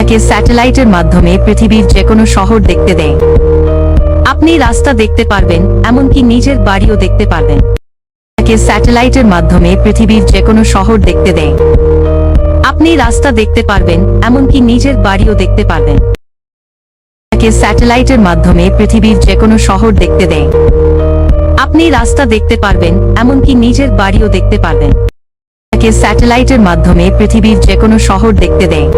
কে স্যাটেলাইটের মাধ্যমে পৃথিবীর যে কোনো শহর দেখতে দেয়। আপনি রাস্তা দেখতে পারবেন, এমনকি নিজের বাড়িও দেখতে পারবেন। কে স্যাটেলাইটের মাধ্যমে পৃথিবীর যে কোনো শহর দেখতে দেয়। আপনি রাস্তা দেখতে পারবেন, এমনকি নিজের বাড়িও দেখতে পারবেন। কে স্যাটেলাইটের মাধ্যমে পৃথিবীর যে কোনো শহর দেখতে দেয়। আপনি রাস্তা দেখতে পারবেন, এমনকি নিজের বাড়িও দেখতে পারবেন। কে স্যাটেলাইটের মাধ্যমে পৃথিবীর যে কোনো শহর দেখতে দেয়।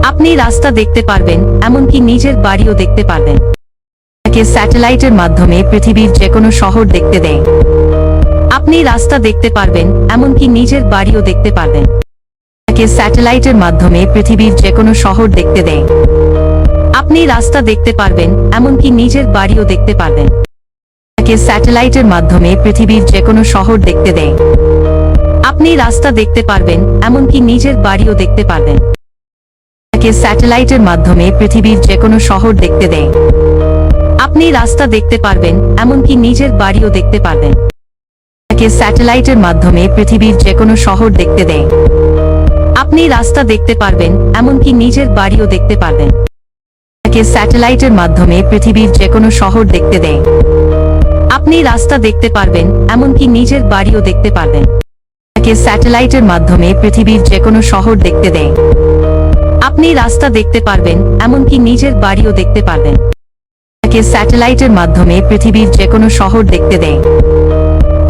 আপনি রাস্তা দেখতে পারবেন, এমনকি নিজের বাড়িও দেখতে পারবেন। কে স্যাটেলাইটের মাধ্যমে পৃথিবীর যে কোনো শহর দেখতে দেয়। আপনি রাস্তা দেখতে পারবেন, এমনকি নিজের বাড়িও দেখতে পারবেন। কে স্যাটেলাইটের মাধ্যমে পৃথিবীর যে কোনো শহর দেখতে দেয়। আপনি রাস্তা দেখতে পারবেন, এমনকি নিজের বাড়িও দেখতে পারবেন। কে স্যাটেলাইটের মাধ্যমে পৃথিবীর যে কোনো শহর দেখতে দেয়। আপনি রাস্তা দেখতে পারবেন, এমনকি নিজের বাড়িও দেখতে পারবেন। কে স্যাটেলাইটের মাধ্যমে পৃথিবীর যে কোনো শহর দেখতে দেয়। আপনি রাস্তা দেখতে পারবেন, এমনকি নিজের বাড়িও দেখতে পারবেন। কে স্যাটেলাইটের মাধ্যমে পৃথিবীর যে কোনো শহর দেখতে দেয়। আপনি রাস্তা দেখতে পারবেন, এমনকি নিজের বাড়িও দেখতে পারবেন। কে স্যাটেলাইটের মাধ্যমে পৃথিবীর যে কোনো শহর দেখতে দেয়। আপনি রাস্তা দেখতে পারবেন, এমনকি নিজের বাড়িও দেখতে পারবেন। কে স্যাটেলাইটের মাধ্যমে পৃথিবীর যে কোনো শহর দেখতে দেয়। আপনি রাস্তা দেখতে পারবেন, এমনকি নিজের বাড়িও দেখতে পারবেন। কে স্যাটেলাইটের মাধ্যমে পৃথিবীর যে কোনো শহর দেখতে দেয়।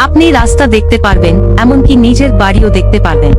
আপনি রাস্তা দেখতে পারবেন, এমনকি নিজের বাড়িও দেখতে পারবেন।